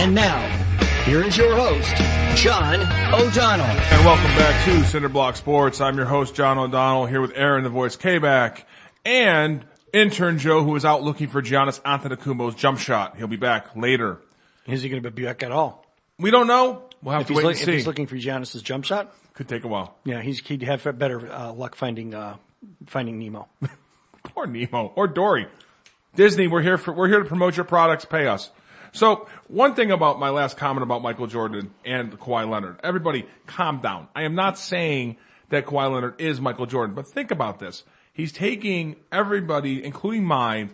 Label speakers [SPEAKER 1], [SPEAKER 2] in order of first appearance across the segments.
[SPEAKER 1] And now, here is your host, John O'Donnell.
[SPEAKER 2] And welcome back to Cinderblock Sports. I'm your host, John O'Donnell, here with Aaron, the voice K-Back, and intern Joe, who is out looking for Giannis Antetokounmpo's jump shot. He'll be back later.
[SPEAKER 3] Is he going to be back at all?
[SPEAKER 2] We don't know. We'll have to wait and see.
[SPEAKER 3] If he's looking for Giannis's jump shot?
[SPEAKER 2] Could take a while.
[SPEAKER 3] Yeah, he'd have better luck finding Nemo.
[SPEAKER 2] Poor Nemo. Or Dory. Disney, we're here to promote your products, pay us. So, one thing about my last comment about Michael Jordan and Kawhi Leonard. Everybody, calm down. I am not saying that Kawhi Leonard is Michael Jordan, but think about this. He's taking everybody, including mine,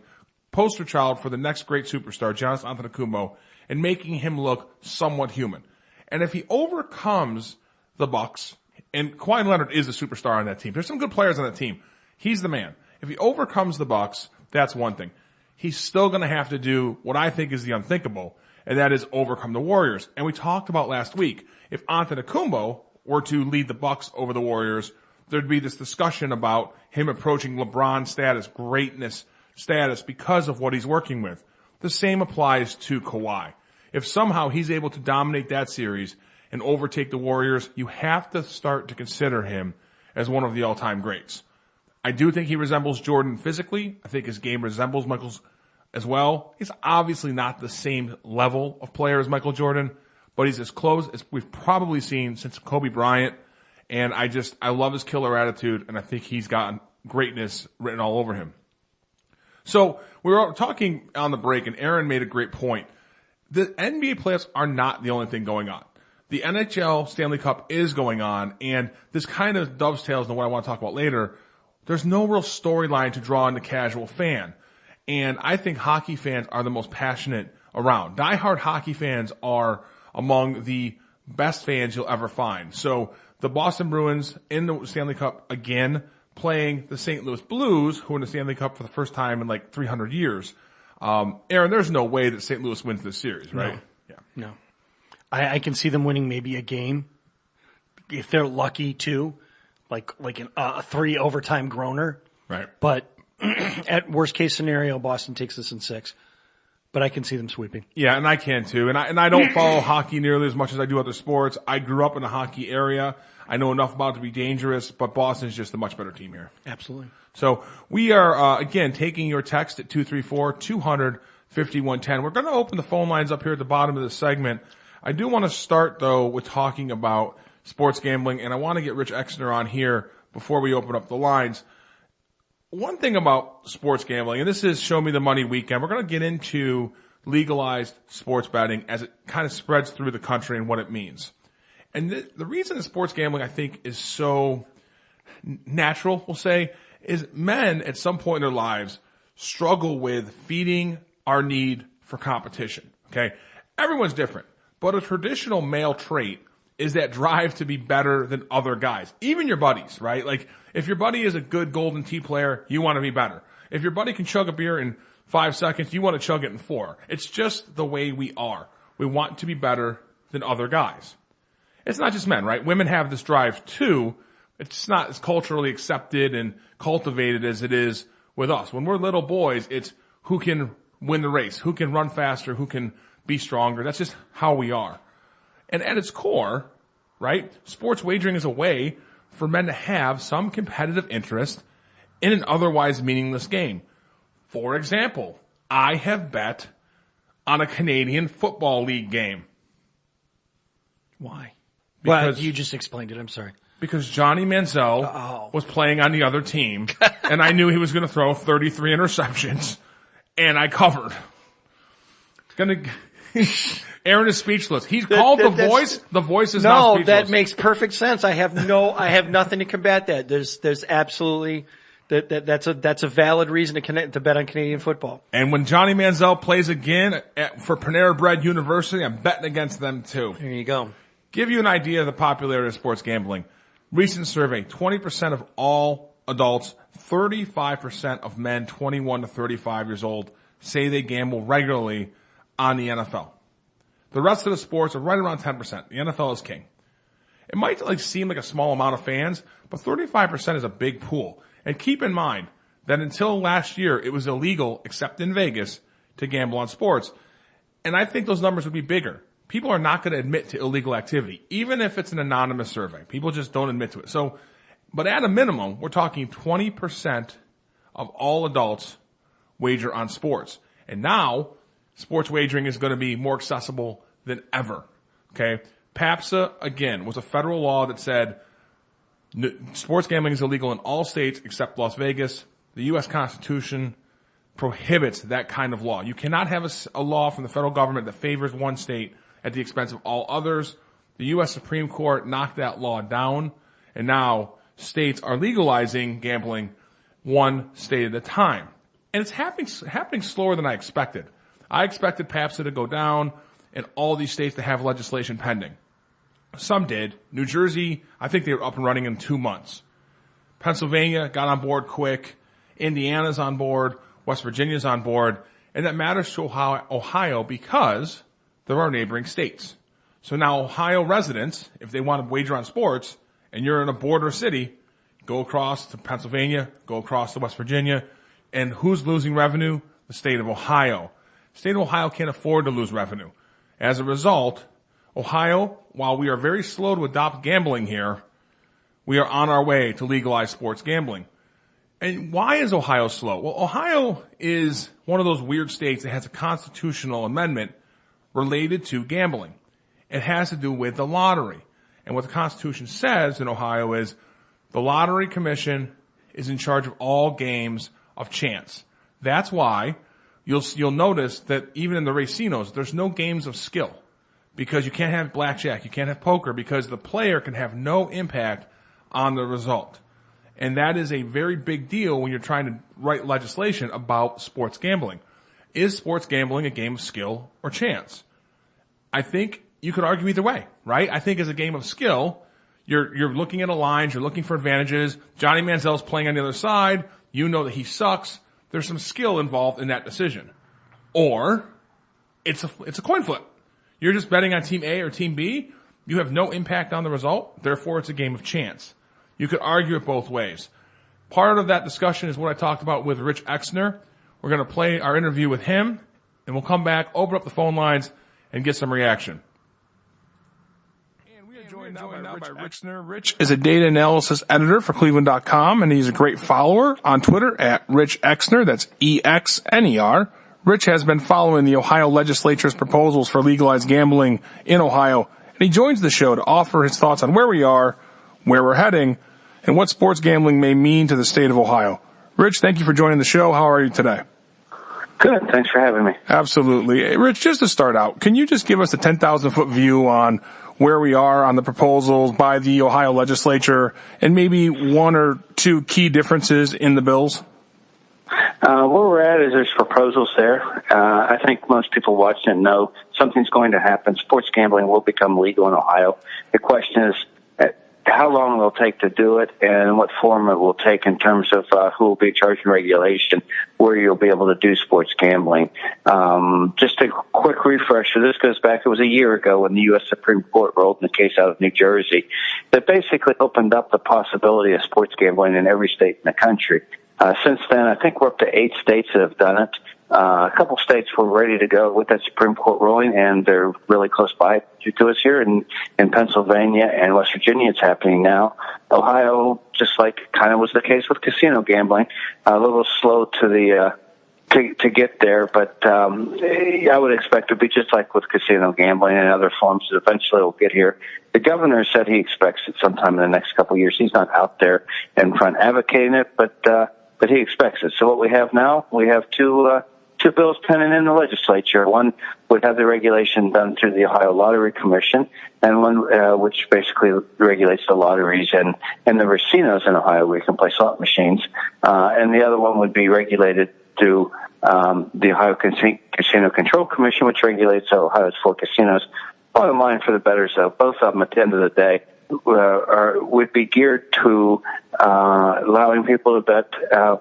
[SPEAKER 2] poster child for the next great superstar, Giannis Antetokounmpo, and making him look somewhat human. And if he overcomes the Bucks, and Kawhi Leonard is the superstar on that team. There's some good players on that team. He's the man. If he overcomes the Bucks, that's one thing. He's still going to have to do what I think is the unthinkable, and that is overcome the Warriors. And we talked about last week, if Antetokounmpo were to lead the Bucks over the Warriors, there'd be this discussion about him approaching LeBron status, greatness status, because of what he's working with. The same applies to Kawhi. If somehow he's able to dominate that series and overtake the Warriors, you have to start to consider him as one of the all-time greats. I do think he resembles Jordan physically. I think his game resembles Michael's as well. He's obviously not the same level of player as Michael Jordan, but he's as close as we've probably seen since Kobe Bryant. And I love his killer attitude, and I think he's got greatness written all over him. So we were talking on the break, and Aaron made a great point. The NBA playoffs are not the only thing going on. The NHL Stanley Cup is going on, and this kind of dovetails into what I want to talk about later. There's no real storyline to draw in the casual fan. And I think hockey fans are the most passionate around. Diehard hockey fans are among the best fans you'll ever find. So the Boston Bruins in the Stanley Cup again, playing the St. Louis Blues, who are in the Stanley Cup for the first time in like 300 years. Aaron, there's no way that St. Louis wins this series, right?
[SPEAKER 3] No. I can see them winning maybe a game if they're lucky too, like a 3 overtime groaner.
[SPEAKER 2] Right.
[SPEAKER 3] But at worst case scenario, Boston takes this in 6. But I can see them sweeping.
[SPEAKER 2] Yeah, and I can too. And I don't follow hockey nearly as much as I do other sports. I grew up in a hockey area. I know enough about it to be dangerous, but Boston's just a much better team here.
[SPEAKER 3] Absolutely.
[SPEAKER 2] So we are, again, taking your text at 234-200-5110. We're going to open the phone lines up here at the bottom of this segment. I do want to start, though, with talking about sports gambling, and I want to get Rich Exner on here before we open up the lines. One thing about sports gambling, and this is Show Me the Money weekend, we're going to get into legalized sports betting as it kind of spreads through the country and what it means. And the reason that sports gambling, I think, is so natural, we'll say, is men at some point in their lives struggle with feeding our need for competition. Okay? Everyone's different. But a traditional male trait is that drive to be better than other guys. Even your buddies, right? Like, if your buddy is a good Golden Tee player, you want to be better. If your buddy can chug a beer in 5 seconds, you want to chug it in 4. It's just the way we are. We want to be better than other guys. It's not just men, right? Women have this drive too. It's not as culturally accepted and cultivated as it is with us. When we're little boys, it's who can win the race, who can run faster, who can be stronger. That's just how we are. And at its core, right, sports wagering is a way for men to have some competitive interest in an otherwise meaningless game. For example, I have bet on a Canadian Football League game.
[SPEAKER 3] Why?
[SPEAKER 2] Because
[SPEAKER 3] you just explained it. I'm sorry.
[SPEAKER 2] Because Johnny Manziel was playing on the other team, and I knew he was going to throw 33 interceptions, and I covered. Aaron is speechless. He's called The Voice. The Voice is not speechless.
[SPEAKER 3] No, that makes perfect sense. I have nothing to combat that. There's absolutely that's a valid reason to bet on Canadian football.
[SPEAKER 2] And when Johnny Manziel plays again for Panera Bread University, I'm betting against them too.
[SPEAKER 3] There you go.
[SPEAKER 2] Give you an idea of the popularity of sports gambling. Recent survey, 20% of all adults, 35% of men 21 to 35 years old say they gamble regularly on the NFL. The rest of the sports are right around 10%. The NFL is king. It might seem like a small amount of fans, but 35% is a big pool. And keep in mind that until last year, it was illegal, except in Vegas, to gamble on sports. And I think those numbers would be bigger. People are not going to admit to illegal activity, even if it's an anonymous survey. People just don't admit to it. So, but at a minimum, we're talking 20% of all adults wager on sports. And now, sports wagering is going to be more accessible than ever. Okay? PAPSA, again, was a federal law that said sports gambling is illegal in all states except Las Vegas. The U.S. Constitution prohibits that kind of law. You cannot have a law from the federal government that favors one state at the expense of all others. The U.S. Supreme Court knocked that law down, and now states are legalizing gambling one state at a time. And it's happening slower than I expected. I expected PAPSA to go down and all these states to have legislation pending. Some did. New Jersey, I think they were up and running in 2 months. Pennsylvania got on board quick. Indiana's on board. West Virginia's on board. And that matters to Ohio because there are neighboring states. So now Ohio residents, if they want to wager on sports and you're in a border city, go across to Pennsylvania, go across to West Virginia. And who's losing revenue? The state of Ohio. The state of Ohio can't afford to lose revenue. As a result, Ohio, while we are very slow to adopt gambling here, we are on our way to legalize sports gambling. And why is Ohio slow? Well, Ohio is one of those weird states that has a constitutional amendment related to gambling. It has to do with the lottery. And what the Constitution says in Ohio is the Lottery Commission is in charge of all games of chance. That's why you'll notice that even in the racinos, there's no games of skill because you can't have blackjack, you can't have poker because the player can have no impact on the result. And that is a very big deal when you're trying to write legislation about sports gambling. Is sports gambling a game of skill or chance? I think you could argue either way, right? I think as a game of skill, you're looking at a line, you're looking for advantages. Johnny Manziel's playing on the other side. You know that he sucks. There's some skill involved in that decision. Or it's a coin flip. You're just betting on team A or team B. You have no impact on the result. Therefore, it's a game of chance. You could argue it both ways. Part of that discussion is what I talked about with Rich Exner. We're going to play our interview with him, and we'll come back, open up the phone lines, and get some reaction. And we are joined now by Rich Exner. Rich is a data analysis editor for Cleveland.com, and he's a great follower on Twitter at Rich Exner. That's EXNER. Rich has been following the Ohio legislature's proposals for legalized gambling in Ohio, and he joins the show to offer his thoughts on where we are, where we're heading, and what sports gambling may mean to the state of Ohio. Rich, thank you for joining the show. How are you today?
[SPEAKER 4] Good. Thanks for having me.
[SPEAKER 2] Absolutely. Hey, Rich, just to start out, can you just give us a 10,000-foot view on where we are on the proposals by the Ohio legislature and maybe one or two key differences in the bills?
[SPEAKER 4] Where we're at is there's proposals there. I think most people watching it know something's going to happen. Sports gambling will become legal in Ohio. The question is how long it will take to do it and what form it will take in terms of who will be charged in regulation, where you'll be able to do sports gambling. Just a quick refresher, this goes back, it was a year ago when the U.S. Supreme Court ruled in the case out of New Jersey that basically opened up the possibility of sports gambling in every state in the country. Since then, I think we're up to 8 states that have done it. A couple states were ready to go with that Supreme Court ruling, and they're really close by to us here in Pennsylvania and West Virginia. It's happening now. Ohio, just like kind of was the case with casino gambling, a little slow to get there, but I would expect it to be just like with casino gambling and other forms. Eventually, it'll get here. The governor said he expects it sometime in the next couple of years. He's not out there in front advocating it, but he expects it. So what we have now, we have two bills pending in the legislature. One would have the regulation done through the Ohio Lottery Commission, and one which basically regulates the lotteries and the racinos in Ohio where you can play slot machines. And the other one would be regulated through the Ohio Casino Control Commission, which regulates Ohio's 4 casinos. Bottom line for the bettors, though, both of them at the end of the day would be geared to allowing people to bet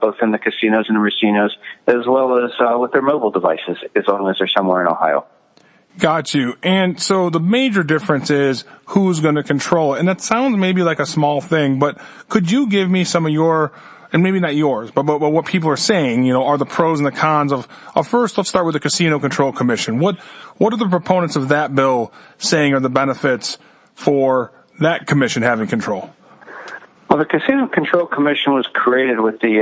[SPEAKER 4] both in the casinos and the racinos, as well as with their mobile devices, as long as they're somewhere in Ohio.
[SPEAKER 2] Got you. And so the major difference is who's going to control it. And that sounds maybe like a small thing, but could you give me some of your and maybe not yours, but what people are saying, are the pros and the cons of first, let's start with the Casino Control Commission. What are the proponents of that bill saying are the benefits for that commission having control?
[SPEAKER 4] Well, the Casino Control Commission was created with the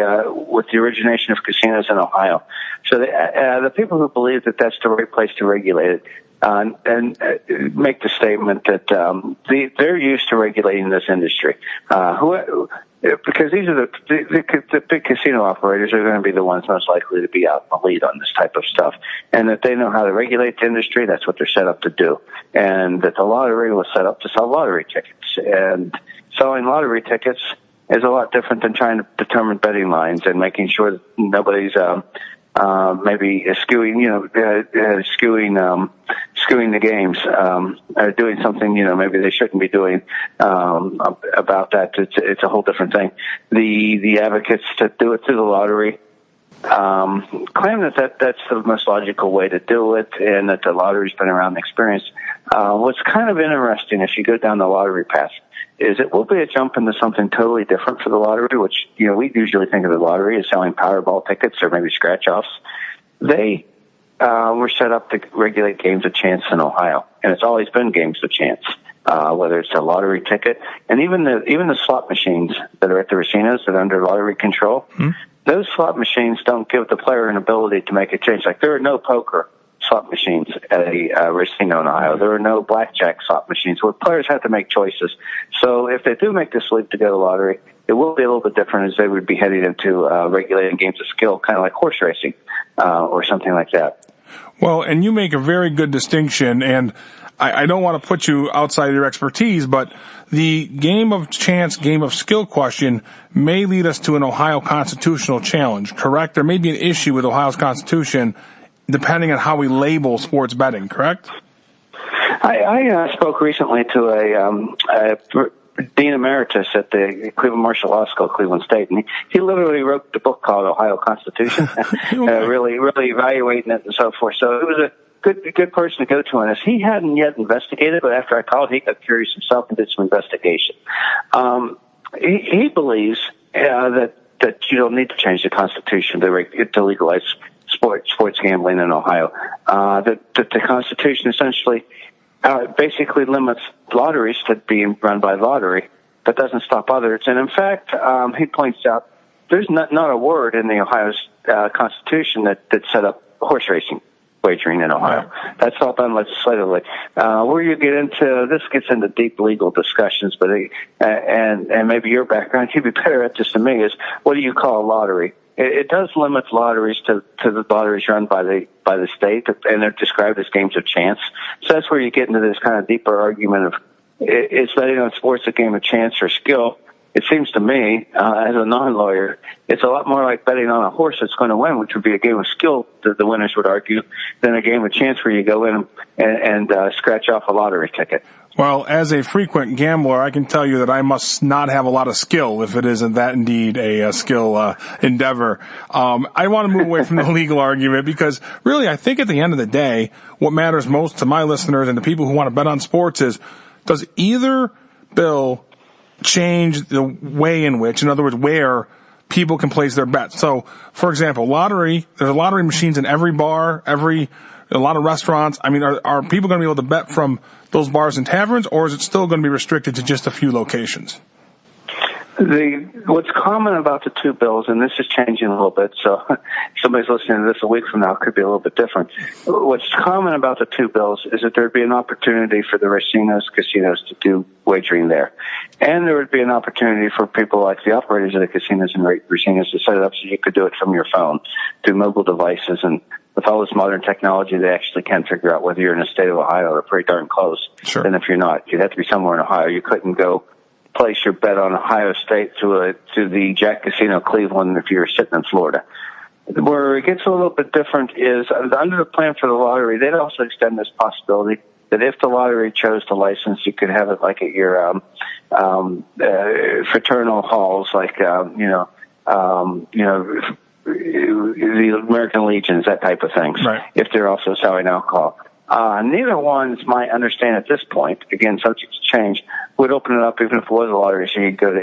[SPEAKER 4] origination of casinos in Ohio. So the people who believe that that's the right place to regulate it and make the statement that they're used to regulating this industry. Because these are the big casino operators are going to be the ones most likely to be out in the lead on this type of stuff, and that they know how to regulate the industry. That's what they're set up to do, and that the lottery was set up to sell lottery tickets, and selling lottery tickets is a lot different than trying to determine betting lines and making sure that nobody's maybe skewing the games, or doing something, maybe they shouldn't be doing, about that. It's a whole different thing. The advocates to do it through the lottery, claim that's the most logical way to do it, and that the lottery's been around and experienced. What's kind of interesting, if you go down the lottery path, is it will be a jump into something totally different for the lottery, which, we usually think of the lottery as selling Powerball tickets or maybe scratch-offs. They were set up to regulate games of chance in Ohio, and it's always been games of chance, whether it's a lottery ticket, and even the slot machines that are at the racinos that are under lottery control. Those slot machines don't give the player an ability to make a change. Like, there are no poker slot machines at a racino in Ohio. There are no blackjack slot machines where players have to make choices. So if they do make this leap to go to lottery, it will be a little bit different, as they would be heading into regulating games of skill, kind of like horse racing or something like that.
[SPEAKER 2] Well, and you make a very good distinction, and I don't want to put you outside your expertise, but the game of chance, game of skill question may lead us to an Ohio constitutional challenge, correct? There may be an issue with Ohio's Constitution depending on how we label sports betting, correct?
[SPEAKER 4] I spoke recently to a Dean Emeritus at the Cleveland Marshall Law School, Cleveland State, and he literally wrote the book called Ohio Constitution, really evaluating it and so forth. So it was a good person to go to on this. He hadn't yet investigated, but after I called, he got curious himself and did some investigation. He believes that you don't need to change the Constitution to legalize sports gambling in Ohio. That the Constitution essentially basically limits lotteries to being run by lottery, but doesn't stop others. And in fact, he points out there's not a word in the Ohio's Constitution that set up horse racing wagering in Ohio. That's all done legislatively. Where you get into this gets into deep legal discussions, but and maybe your background, you'd be better at this than me, is what do you call a lottery? It does limit lotteries to the lotteries run by the state, and they're described as games of chance. So that's where you get into this kind of deeper argument of, is betting on sports a game of chance or skill? It seems to me, as a non-lawyer, it's a lot more like betting on a horse that's going to win, which would be a game of skill, the winners would argue, than a game of chance where you go in and scratch off a lottery ticket.
[SPEAKER 2] Well, as a frequent gambler, I can tell you that I must not have a lot of skill if it isn't that indeed a skill endeavor. I want to move away from the legal argument because really I think at the end of the day, what matters most to my listeners and the people who want to bet on sports is, does either bill change the way in which, in other words, where people can place their bets? So, for example, lottery, there's lottery machines in every bar, a lot of restaurants. I mean, are people going to be able to bet from those bars and taverns, or is it still going to be restricted to just a few locations?
[SPEAKER 4] What's common about the two bills, and this is changing a little bit, so if somebody's listening to this a week from now, it could be a little bit different. What's common about the two bills is that there would be an opportunity for the racinos, casinos to do wagering there. And there would be an opportunity for people like the operators of the casinos and racinos to set it up so you could do it from your phone through mobile devices. And with all this modern technology, they actually can figure out whether you're in the state of Ohio or pretty darn close.
[SPEAKER 2] Sure.
[SPEAKER 4] And if you're not, you'd have to be somewhere in Ohio. You couldn't go place your bet on Ohio State to the Jack Casino Cleveland if you're sitting in Florida. Where it gets a little bit different is under the plan for the lottery, they'd also extend this possibility that if the lottery chose to license, you could have it like at your fraternal halls, like the American Legions, that type of things.
[SPEAKER 2] Right. If
[SPEAKER 4] they're also selling alcohol. Neither one, is my understanding at this point, again, subject to change, would open it up even if it was a lottery, so you could go to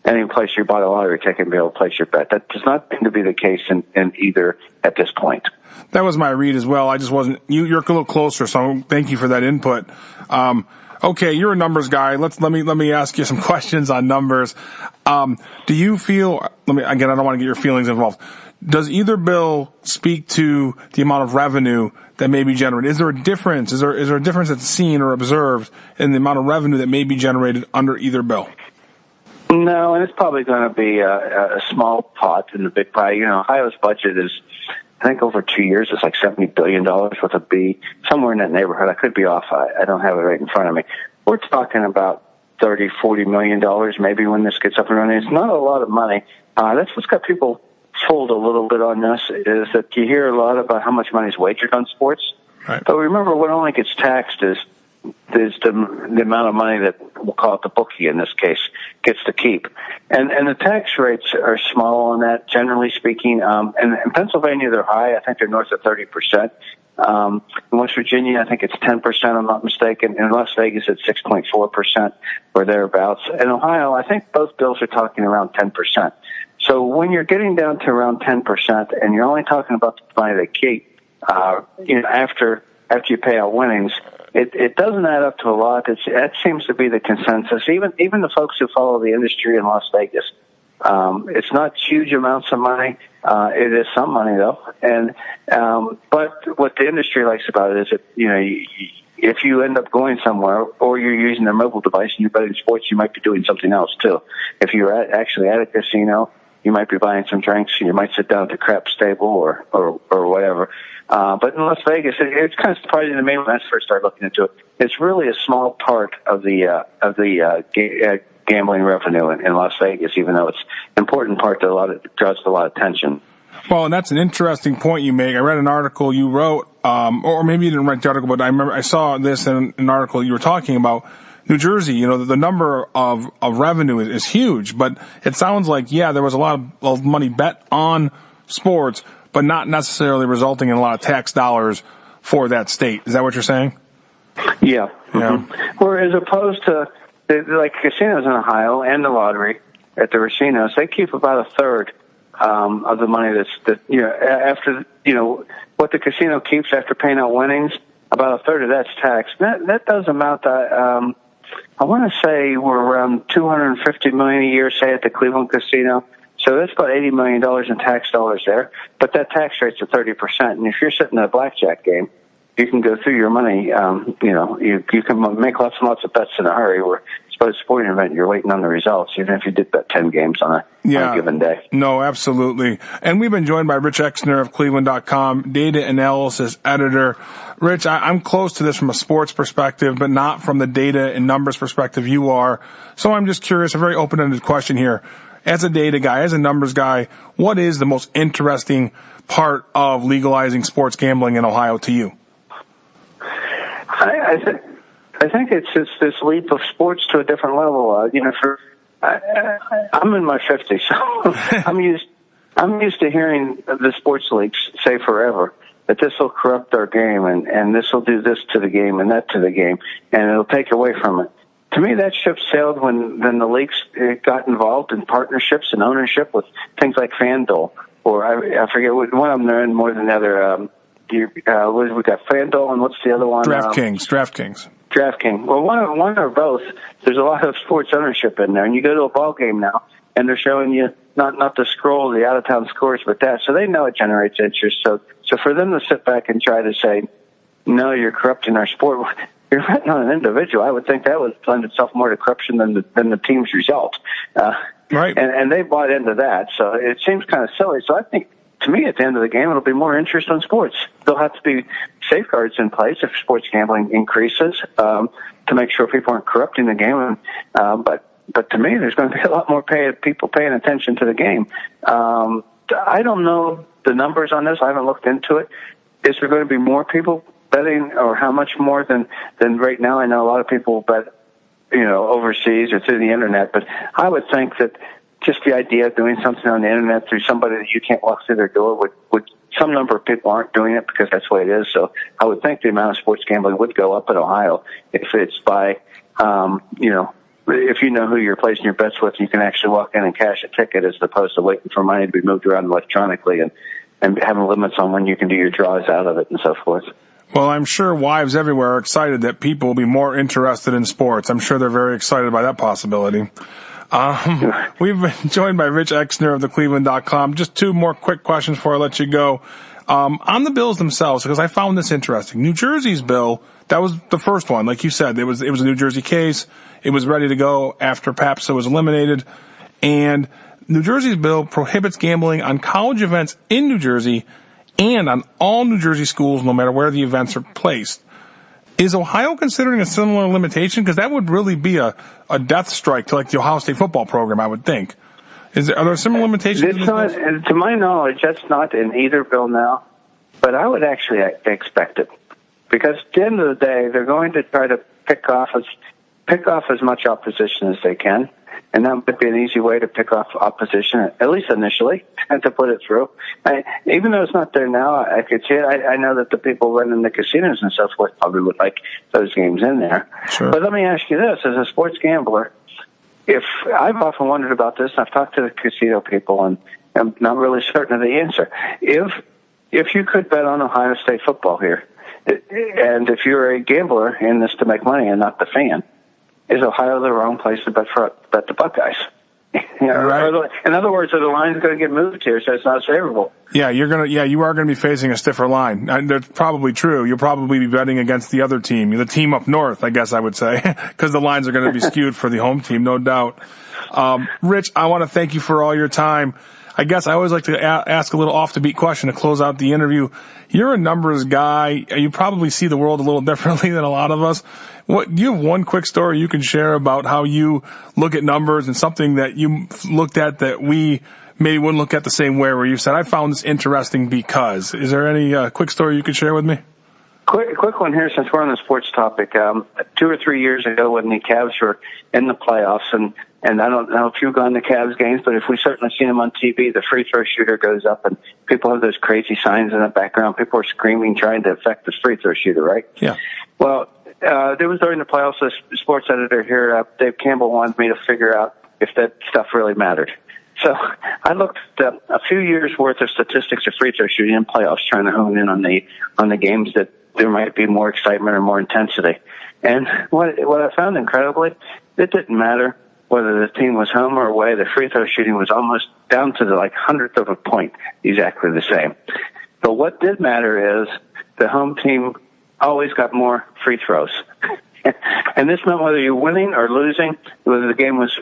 [SPEAKER 4] any place you bought a lottery ticket and be able to place your bet. That does not seem to be the case in either at this point.
[SPEAKER 5] That was my read as well. I just wasn't. You're a little closer, so thank you for that input. Okay, you're a numbers guy. Let me ask you some questions on numbers. Do you feel? I don't want to get your feelings involved. Does either bill speak to the amount of revenue that may be generated? Is there a difference? Is there a difference that's seen or observed in the amount of revenue that may be generated under either bill?
[SPEAKER 4] No, and it's probably going to be a small pot in the big pie. Ohio's budget is, I think, over 2 years, it's like $70 billion with a B, somewhere in that neighborhood. I could be off. I don't have it right in front of me. We're talking about $30-40 million maybe when this gets up and running. It's not a lot of money. That's what's got people fooled a little bit on this, is that you hear a lot about how much money is wagered on sports.
[SPEAKER 5] Right.
[SPEAKER 4] But remember, what only gets taxed is the amount of money that, we'll call it the bookie in this case, gets to keep. And the tax rates are small on that, generally speaking. And in Pennsylvania, they're high. I think they're north of 30%. In West Virginia, I think it's 10%, I'm not mistaken. In Las Vegas, it's 6.4% or thereafts. In Ohio, I think both bills are talking around 10%. So when you're getting down to around 10% and you're only talking about the money they keep, after you pay out winnings, it doesn't add up to a lot. That seems to be the consensus. Even the folks who follow the industry in Las Vegas, it's not huge amounts of money. It is some money though. And but what the industry likes about it is that if you end up going somewhere or you're using a mobile device and you're betting sports, you might be doing something else too. If you're actually at a casino, you might be buying some drinks. You might sit down at the craps table or whatever. But in Las Vegas, it's kind of surprising to me when I first started looking into it. It's really a small part of the gambling revenue in Las Vegas, even though it's an important part that draws a lot of attention.
[SPEAKER 5] Well, and that's an interesting point you make. I read an article you wrote, or maybe you didn't write the article, but I remember I saw this in an article you were talking about New Jersey. The number of revenue is huge, but it sounds like, there was a lot of money bet on sports, but not necessarily resulting in a lot of tax dollars for that state. Is that what you're saying?
[SPEAKER 4] Yeah. Mm-hmm. Whereas opposed to like casinos in Ohio and the lottery at the racinos, they keep about a third of the money after what the casino keeps after paying out winnings. About a third of that's taxed. That does amount to I want to say we're around $250 million a year, say at the Cleveland Casino. So that's about $80 million in tax dollars there. But that tax rate's at 30%. And if you're sitting at a blackjack game, you can go through your money. You can make lots and lots of bets in a hurry. Where it's about a sporting event, you're waiting on the results, even if you did bet 10 games on a given day.
[SPEAKER 5] No, absolutely. And we've been joined by Rich Exner of Cleveland.com, data analysis editor. Rich, I'm close to this from a sports perspective, but not from the data and numbers perspective you are. So I'm just curious, a very open-ended question here. As a data guy, as a numbers guy, what is the most interesting part of legalizing sports gambling in Ohio to you?
[SPEAKER 4] I think it's just this leap of sports to a different level. I'm in my 50s, so I'm used to hearing the sports leagues say forever that this will corrupt our game and this will do this to the game and that to the game, and it'll take away from it. To me, that ship sailed when the leagues got involved in partnerships and ownership with things like FanDuel, or I forget what one of them they're in more than the other. We got FanDuel, and what's the other one?
[SPEAKER 5] DraftKings.
[SPEAKER 4] Well, one or both. There's a lot of sports ownership in there, and you go to a ball game now, and they're showing you not the scroll, the out of town scores, but that. So they know it generates interest. So for them to sit back and try to say, no, you're corrupting our sport. You're betting on an individual. I would think that would lend itself more to corruption than the team's result.
[SPEAKER 5] Right.
[SPEAKER 4] And they bought into that. So it seems kind of silly. So I think, to me, at the end of the game, it'll be more interest in sports. There'll have to be safeguards in place if sports gambling increases to make sure people aren't corrupting the game. But to me, there's going to be a lot more people paying attention to the game. I don't know the numbers on this. I haven't looked into it. Is there going to be more people betting, or how much more than right now? I know a lot of people bet, overseas or through the internet, but I would think that just the idea of doing something on the internet through somebody that you can't walk through their door would some number of people aren't doing it because that's the way it is. So I would think the amount of sports gambling would go up in Ohio if it's by, if you know who you're placing your bets with, you can actually walk in and cash a ticket as opposed to waiting for money to be moved around electronically and having limits on when you can do your draws out of it and so forth.
[SPEAKER 5] Well, I'm sure wives everywhere are excited that people will be more interested in sports. I'm sure they're very excited by that possibility. We've been joined by Rich Exner of thecleveland.com. Just two more quick questions before I let you go. On the bills themselves, because I found this interesting. New Jersey's bill, that was the first one. Like you said, it was a New Jersey case. It was ready to go after PAPSA was eliminated. And New Jersey's bill prohibits gambling on college events in New Jersey and on all New Jersey schools, no matter where the events are placed. Is Ohio considering a similar limitation? Because that would really be a death strike to like the Ohio State football program, I would think. Are there similar limitations?
[SPEAKER 4] It's not, to my knowledge, that's not in either bill now, but I would actually expect it. Because at the end of the day, they're going to try to pick off as much opposition as they can. And that would be an easy way to pick off opposition, at least initially, and to put it through. Even though it's not there now, I could see it. I know that the people running the casinos and so forth probably would like those games in there.
[SPEAKER 5] Sure.
[SPEAKER 4] But let me ask you this, as a sports gambler, if I've often wondered about this, and I've talked to the casino people, and I'm not really certain of the answer. If you could bet on Ohio State football here, and if you're a gambler in this to make money and not the fan, is Ohio the wrong place to bet the Buckeyes?
[SPEAKER 5] Right.
[SPEAKER 4] In other words, are the lines going to get moved here so it's not favorable?
[SPEAKER 5] Yeah, you are going to be facing a stiffer line. And that's probably true. You'll probably be betting against the other team, the team up north, I guess I would say, because the lines are going to be skewed for the home team, no doubt. Rich, I want to thank you for all your time. I guess I always like to ask a little off-the-beat question to close out the interview. You're a numbers guy. You probably see the world a little differently than a lot of us. Do you have one quick story you can share about how you look at numbers and something that you looked at that we maybe wouldn't look at the same way, where you said, I found this interesting because? Is there any quick story you could share with me?
[SPEAKER 4] Quick one here, since we're on the sports topic. 2 or 3 years ago when the Cavs were in the playoffs, and I don't know if you've gone to Cavs games, but if we've certainly seen them on TV, the free throw shooter goes up and people have those crazy signs in the background. People are screaming, trying to affect the free throw shooter, right?
[SPEAKER 5] Yeah.
[SPEAKER 4] Well, there was during the playoffs, the sports editor here, Dave Campbell, wanted me to figure out if that stuff really mattered. So I looked at a few years worth of statistics of free throw shooting in playoffs, trying to hone in on the games that there might be more excitement or more intensity. And what I found incredibly, it didn't matter whether the team was home or away. The free throw shooting was almost down to the hundredth of a point, exactly the same. But what did matter is the home team always got more free throws. And this meant whether you're winning or losing, whether the game was,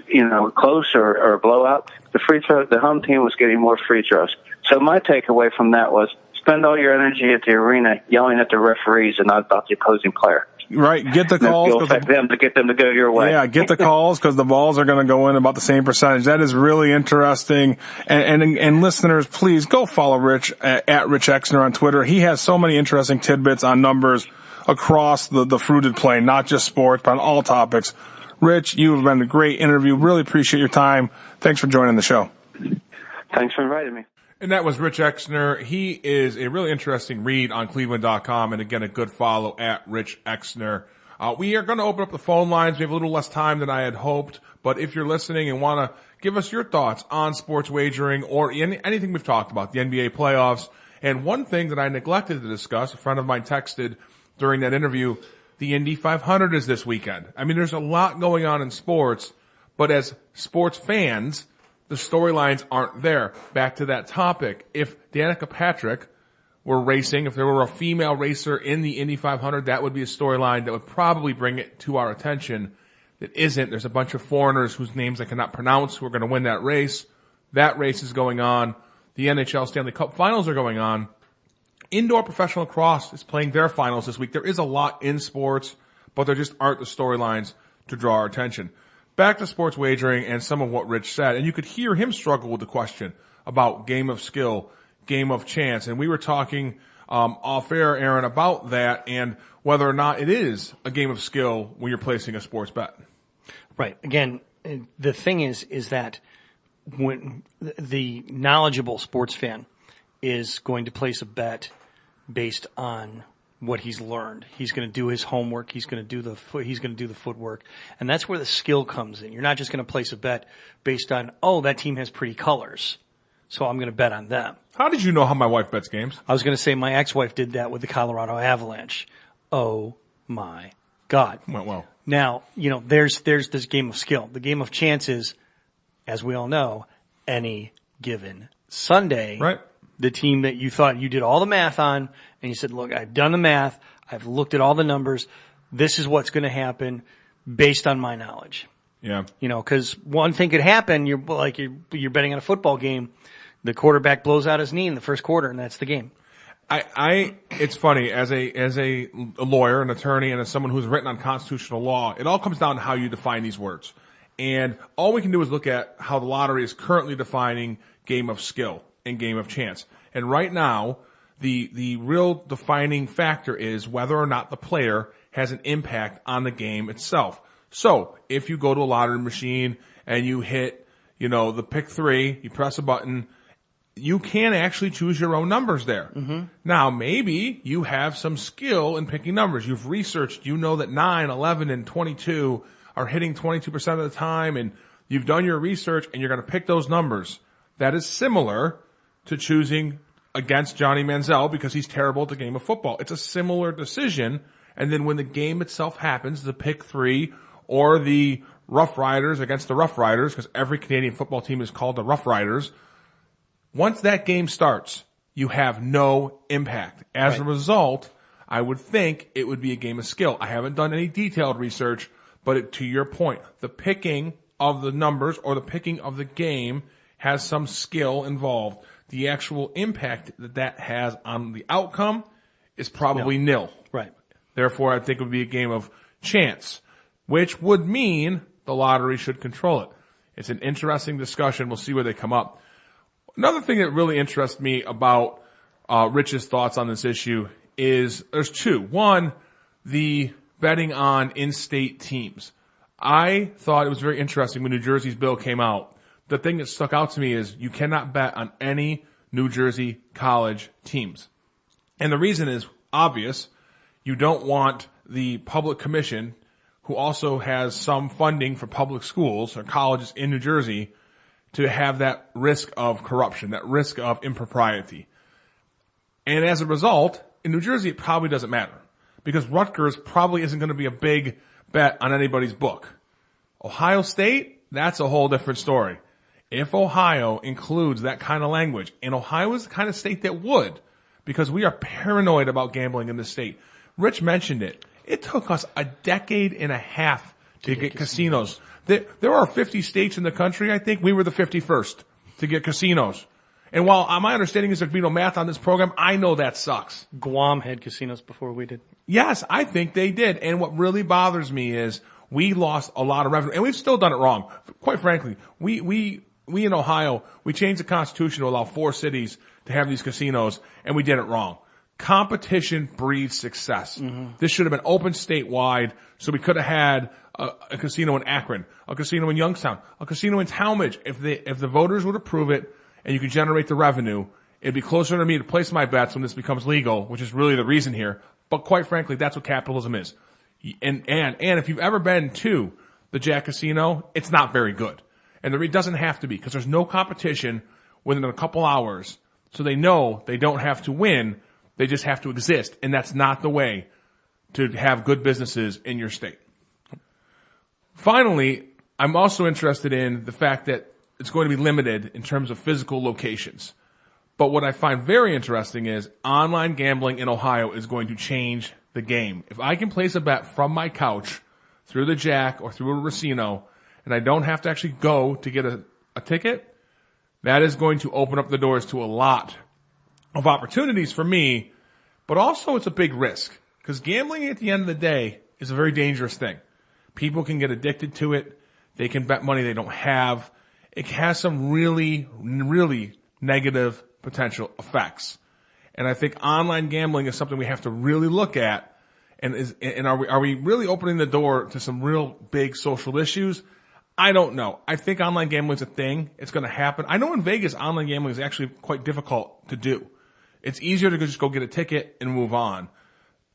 [SPEAKER 4] close or a blowout, the home team was getting more free throws. So my takeaway from that was spend all your energy at the arena yelling at the referees and not about the opposing player.
[SPEAKER 5] Right, get the calls.
[SPEAKER 4] You'll affect them to get them to go your way.
[SPEAKER 5] Yeah, get the calls because the balls are going to go in about the same percentage. That is really interesting. And listeners, please go follow Rich at Rich Exner on Twitter. He has so many interesting tidbits on numbers across the fruited plain, not just sports, but on all topics. Rich, you have been a great interview. Really appreciate your time. Thanks for joining the show.
[SPEAKER 4] Thanks for inviting me.
[SPEAKER 2] And that was Rich Exner. He is a really interesting read on Cleveland.com, and again, a good follow at Rich Exner. We are going to open up the phone lines. We have a little less time than I had hoped, but if you're listening and want to give us your thoughts on sports wagering or anything we've talked about, the NBA playoffs, and one thing that I neglected to discuss, a friend of mine texted during that interview, the Indy 500 is this weekend. I mean, there's a lot going on in sports, but as sports fans, the storylines aren't there. Back to that topic. If Danica Patrick were racing, if there were a female racer in the Indy 500, that would be a storyline that would probably bring it to our attention. That isn't. There's a bunch of foreigners whose names I cannot pronounce who are going to win that race. That race is going on. The NHL Stanley Cup finals are going on. Indoor professional lacrosse is playing their finals this week. There is a lot in sports, but there just aren't the storylines to draw our attention. Back to sports wagering and some of what Rich said, and you could hear him struggle with the question about game of skill, game of chance, and we were talking off air, Aaron, about that and whether or not it is a game of skill when you're placing a sports bet.
[SPEAKER 3] Right. Again, the thing is that when the knowledgeable sports fan is going to place a bet based on what he's learned. He's going to do his homework. He's going to do the footwork, and that's where the skill comes in. You're not just going to place a bet based on, oh, that team has pretty colors, so I'm going to bet on them.
[SPEAKER 2] How did you know how my wife bets games?
[SPEAKER 3] I was going to say my ex-wife did that with the Colorado Avalanche. Oh my God!
[SPEAKER 2] Went well.
[SPEAKER 3] Now, there's this game of skill. The game of chance is, as we all know, any given Sunday.
[SPEAKER 2] Right.
[SPEAKER 3] The team that you thought you did all the math on, and you said, look, I've done the math. I've looked at all the numbers. This is what's going to happen based on my knowledge.
[SPEAKER 2] Yeah.
[SPEAKER 3] Because one thing could happen. You're betting on a football game. The quarterback blows out his knee in the first quarter, and that's the game.
[SPEAKER 2] It's funny, as a lawyer, an attorney, and as someone who's written on constitutional law, it all comes down to how you define these words. And all we can do is look at how the lottery is currently defining game of skill and game of chance. And right now, the real defining factor is whether or not the player has an impact on the game itself. So, if you go to a lottery machine and you hit, the pick 3, you press a button, you can actually choose your own numbers there. Mm-hmm. Now, maybe you have some skill in picking numbers. You've researched, that 9, 11, and 22 are hitting 22% of the time, and you've done your research and you're going to pick those numbers. That is similar to choosing against Johnny Manziel because he's terrible at the game of football. It's a similar decision. And then when the game itself happens, the pick 3 or the Rough Riders against the Rough Riders, because every Canadian football team is called the Rough Riders. Once that game starts, you have no impact. As a result, I would think it would be a game of skill. I haven't done any detailed research, but to your point, the picking of the numbers or the picking of the game has some skill involved. The actual impact that has on the outcome is probably nil.
[SPEAKER 3] Right.
[SPEAKER 2] Therefore, I think it would be a game of chance, which would mean the lottery should control it. It's an interesting discussion. We'll see where they come up. Another thing that really interests me about Rich's thoughts on this issue is there's two. One, the betting on in-state teams. I thought it was very interesting when New Jersey's bill came out. The thing that stuck out to me is you cannot bet on any New Jersey college teams. And the reason is obvious. You don't want the public commission, who also has some funding for public schools or colleges in New Jersey, to have that risk of corruption, that risk of impropriety. And as a result, in New Jersey, it probably doesn't matter because Rutgers probably isn't going to be a big bet on anybody's book. Ohio State, that's a whole different story. If Ohio includes that kind of language, and Ohio is the kind of state that would, because we are paranoid about gambling in this state. Rich mentioned it. It took us a decade and a half to get casinos. There are 50 states in the country. I think we were the 51st to get casinos. And while my understanding is there'd be no math on this program, I know that sucks.
[SPEAKER 3] Guam had casinos before we did.
[SPEAKER 2] Yes, I think they did. And what really bothers me is we lost a lot of revenue, and we've still done it wrong. Quite frankly, we in Ohio, we changed the Constitution to allow 4 cities to have these casinos, and we did it wrong. Competition breeds success. Mm-hmm. This should have been open statewide, so we could have had a casino in Akron, a casino in Youngstown, a casino in Talmadge. If the voters would approve it and you could generate the revenue, it'd be closer to me to place my bets when this becomes legal, which is really the reason here. But quite frankly, that's what capitalism is. And if you've ever been to the Jack Casino, it's not very good. And it doesn't have to be because there's no competition within a couple hours. So they know they don't have to win. They just have to exist. And that's not the way to have good businesses in your state. Finally, I'm also interested in the fact that it's going to be limited in terms of physical locations. But what I find very interesting is online gambling in Ohio is going to change the game. If I can place a bet from my couch through the Jack or through a Racino, and I don't have to actually go to get a ticket, that is going to open up the doors to a lot of opportunities for me, but also it's a big risk because gambling at the end of the day is a very dangerous thing. People can get addicted to it. They can bet money they don't have. It has some really, really negative potential effects. And I think online gambling is something we have to really look at. And are we really opening the door to some real big social issues? I don't know. I think online gambling is a thing. It's going to happen. I know in Vegas, online gambling is actually quite difficult to do. It's easier to just go get a ticket and move on.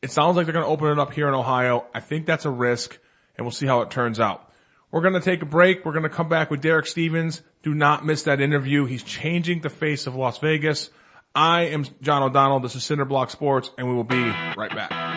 [SPEAKER 2] It sounds like they're going to open it up here in Ohio. I think that's a risk, and we'll see how it turns out. We're going to take a break. We're going to come back with Derek Stevens. Do not miss that interview. He's changing the face of Las Vegas. I am John O'Donnell. This is Cinderblock Sports, and we will be right back.